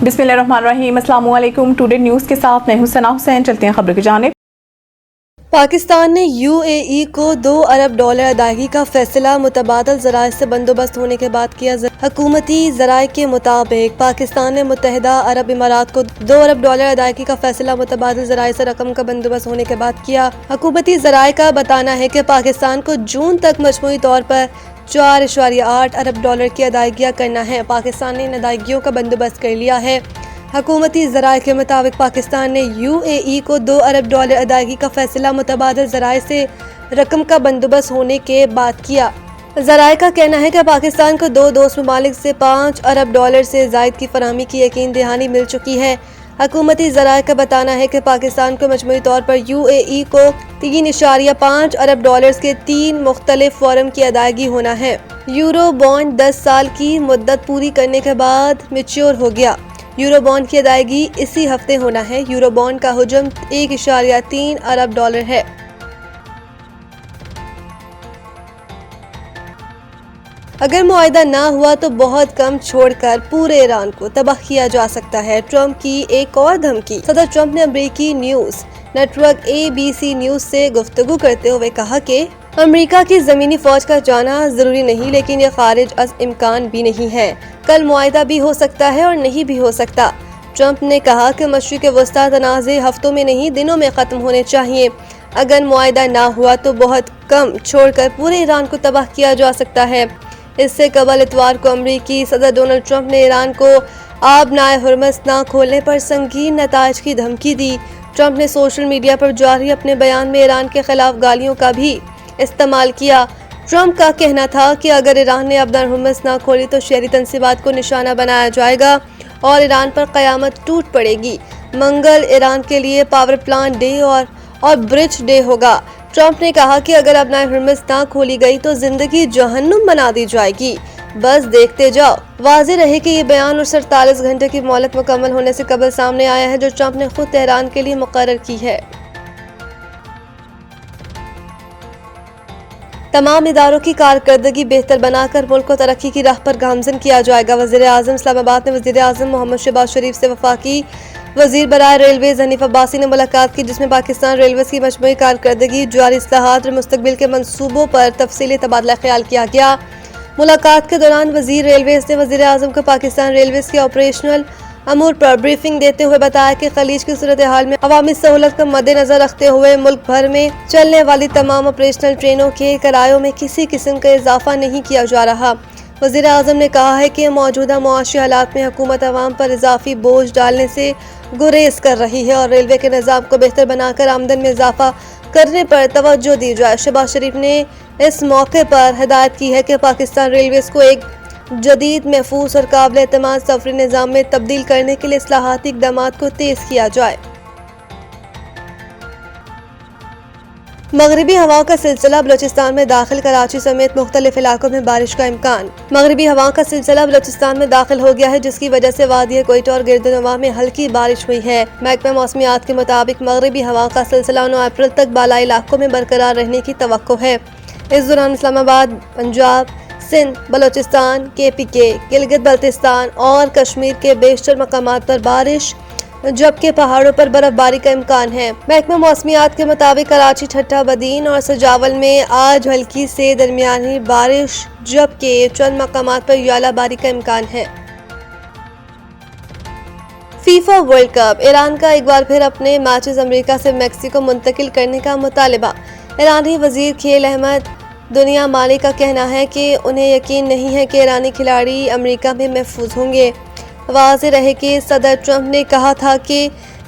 बिस्मिल्लाहिर्रहमानिर्रहीम। अस्सलाम वालेकुम। टुडे न्यूज़ के साथ मैं हूं सना हुसैन। चलते हैं खबर की जानिब। पाकिस्तान ने यूएई को $2 अरब अदायगी का फैसला मुतबादल ज़राए से बंदोबस्त होने के बाद किया। हुकूमती ज़राए के मुताबिक पाकिस्तान ने मुत्तहिदा अरब इमारात को $2 अरब अदायगी का फैसला मुतबादल ज़राए से रकम का बंदोबस्त होने के बाद किया। हुकूमती ज़राए का बताना है कि पाकिस्तान को जून तक मजमूई तौर पर $4.8 अरब की अदायगियाँ करना है। पाकिस्तान ने इन अदायगियों का बंदोबस्त कर लिया है। हुकूमती ज़राए के मुताबिक पाकिस्तान ने यूएई को $2 अरब अदायगी का फैसला मुतबादल ज़राए से रकम का बंदोबस्त होने के बाद किया। ज़राए का कहना है कि पाकिस्तान को 2 दोस्त ममालिक से $5 अरब से ज़ायद की फराहमी की यकीन दहानी मिल चुकी है। हुकूमती ज़राए का बताना है कि पाकिस्तान को मजमूई तौर पर यूएई को $3.5 अरब के 3 मुख्तलिफ फॉर्म की अदायगी होना है। यूरो बॉन्ड 10 साल की मुद्दत पूरी करने के बाद मैच्योर हो गया। यूरो बॉन्ड की अदायगी इसी हफ्ते होना है। यूरो बॉन्ड का हुजम $1.3 अरब है। अगर मुआहिदा ना हुआ तो बहुत कम छोड़कर पूरे ईरान को तबाह किया जा सकता है। ट्रंप की एक और धमकी। सदर ट्रंप ने अमेरिकी न्यूज़ नेटवर्क ABC न्यूज़ से गुफ्तगू करते हुए कहा कि अमेरिका की ज़मीनी फ़ौज का जाना ज़रूरी नहीं, लेकिन यह खारिज अज़ इम्कान भी नहीं है। कल मुआहिदा भी हो सकता है और नहीं भी हो सकता। ट्रंप ने कहा कि मशरिक़ वस्ता तनाज़े हफ्तों में नहीं दिनों में ख़त्म होने चाहिए। अगर मुआहिदा ना हुआ तो बहुत कम छोड़कर पूरे ईरान को तबाह किया जा सकता है। इससे कबल इतवार को अमेरिकी सदर डोनाल्ड ट्रंप ने ईरान को आबनाए हुर्मस ना खोलने पर संगीन नताइज की धमकी दी। ट्रंप ने सोशल मीडिया पर जारी अपने बयान में ईरान के खिलाफ गालियों का भी इस्तेमाल किया। ट्रंप का कहना था कि अगर ईरान ने आबनाए हुर्मस ना खोली तो शहरी तंसीबात को निशाना बनाया जाएगा और ईरान पर क़यामत टूट पड़ेगी। मंगल ईरान के लिए पावर प्लांट डे और ब्रिज डे होगा। ट्रंप ने कहा कि अगर आबनाए हुर्मस ना खोली गई तो जिंदगी जहन्नुम बना दी जाएगी, बस देखते जाओ। वाज़ेह रहे कि ये बयान और 48 घंटे की मोहलत मुकम्मल होने से कबल सामने आया है, जो ट्रंप ने खुद तेहरान के लिए मुकर्रर की है। तमाम इदारों की कारकर्दगी बेहतर बनाकर मुल्क को तरक्की की राह पर गामजन किया जाएगा। वज़ीर आज़म इस्लामाबाद ने वज़ीर आज़म मोहम्मद शहबाज शरीफ से वफाकी वज़ीर बराए रेलवेज़ हनीफ अब्बासी ने मुलाकात की, जिसमें पाकिस्तान रेलवेज़ की मजमूई कारकर्दगी, जारी इस्लाहात और मुस्तकबिल के मंसूबों पर तफसीली तबादला ख्याल किया गया। मुलाकात के दौरान वज़ीर रेलवेज़ ने वज़ीर आज़म को पाकिस्तान रेलवेज़ के ऑपरेशनल अमूर पर ब्रीफिंग देते हुए बताया कि खलीज की सूरत हाल में अवामी सहूलत को मद्देनजर रखते हुए मुल्क भर में चलने वाली तमाम ऑपरेशनल ट्रेनों के किरायों में किसी किस्म का इजाफा नहीं किया जा रहा। वज़ीर आज़म ने कहा है कि मौजूदा मुआशी हालात में हुकूमत अवाम पर इजाफी बोझ डालने से गुरेज कर रही है और रेलवे के निज़ाम को बेहतर बनाकर आमदन में इजाफा करने पर तवज्जो दी जाए। शहबाज शरीफ ने इस मौके पर हिदायत की है कि पाकिस्तान रेलवेज़ को एक जदीद, महफूज और काबिल एतमाद सफरी निज़ाम में तब्दील करने के लिए इस्लाहाती इक़दामात को तेज़ किया जाए। मगरिबी हवाओं का सिलसिला बलूचिस्तान में दाखिल, कराची समेत मुख्तलिफ इलाकों में बारिश का इम्कान। मगरिबी हवाओं का सिलसिला बलूचिस्तान में दाखिल हो गया है, जिसकी वजह से वादी कोयटा और गिरदनवा में हल्की बारिश हुई है। महकमा मौसमियात के मुताबिक मगरिबी हवाओं का सिलसिला 9 अप्रैल तक बालाई इलाकों में बरकरार रहने की तवक्को है। इस दौरान इस्लामाबाद, पंजाब, सिंध, बलूचिस्तान, KPK, गिलगित बल्तिस्तान और कश्मीर के बेशतर मकामात पर बारिश, जबकि पहाड़ों पर बर्फबारी का इम्कान है। महकमा मौसमियात के मुताबिक कराची, ठट्टा, बदीन और सजावल में आज हल्की से दरमियानी बारिश, जबकि चंद मकामात पर यालाबारी का इम्कान है। फीफा वर्ल्ड कप, ईरान का एक बार फिर अपने मैचेस अमेरिका से मेक्सिको मुंतकिल करने का मुतालबा। ईरानी वजीर खेल अहमद दुनिया माली का कहना है कि उन्हें यकीन नहीं है कि ईरानी खिलाड़ी अमेरिका में महफूज होंगे। वाज़ेह रहे कि सदर ट्रंप ने कहा था कि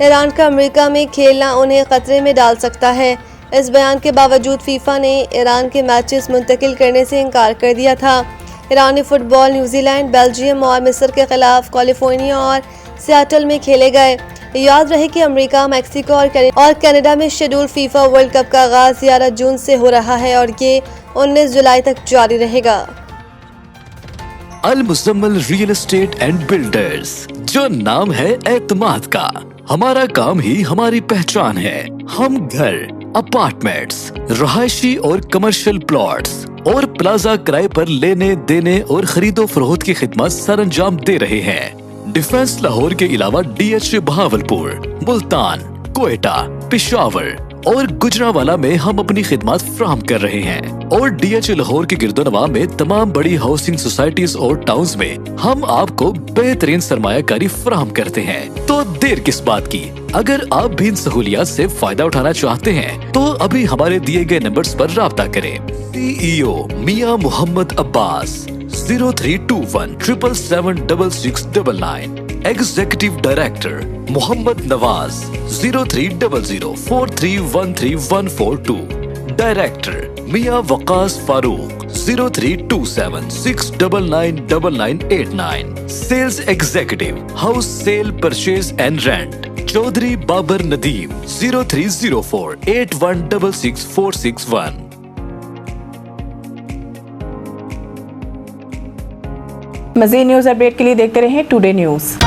ईरान का अमेरिका में खेलना उन्हें खतरे में डाल सकता है। इस बयान के बावजूद फीफा ने ईरान के मैचेस मुंतकिल करने से इनकार कर दिया था। ईरानी फुटबॉल न्यूजीलैंड, बेल्जियम और मिस्र के खिलाफ कैलिफोर्निया और सियाटल में खेले गए। याद रहे कि अमेरिका, मेक्सिको और कनाडा में शेड्यूल फीफा वर्ल्ड कप का आगाज 11 जून से हो रहा है और ये 19 जुलाई तक जारी रहेगा। Al Muzammil real estate and builders, जो नाम है एतमाद का, हमारा काम ही हमारी पहचान है। हम घर, अपार्टमेंट्स, रहायशी और कमर्शियल प्लॉट्स और प्लाजा किराए पर लेने देने और खरीदो फरोख्त की खिदमत सर अंजाम दे रहे हैं। डिफेंस लाहौर के अलावा DH बहावलपुर, मुल्तान, कोयटा, पेशावर और गुजरांवाला में हम अपनी खिदमत फराहम कर रहे हैं और DH लाहौर के गिरदोनवा में तमाम बड़ी हाउसिंग सोसाइटीज और टाउन्स में हम आपको बेहतरीन सरमायाकारी फराहम करते हैं। तो देर किस बात की, अगर आप भी इन सहूलियात से फायदा उठाना चाहते हैं तो अभी हमारे दिए गए नंबर्स पर राब्ता करें। CEO Miyan Mohammad Abbas 0321 777 Executive Director Mohammad Nawaz 0300 4313 Director Mia Waqas Farooq 0327 6999989 Sales Executive House Sale Purchase and Rent Chaudhry Babar Nadeem 0304 8166461। मज़ीद न्यूज़ अपडेट के लिए देखते रहें टुडे न्यूज़।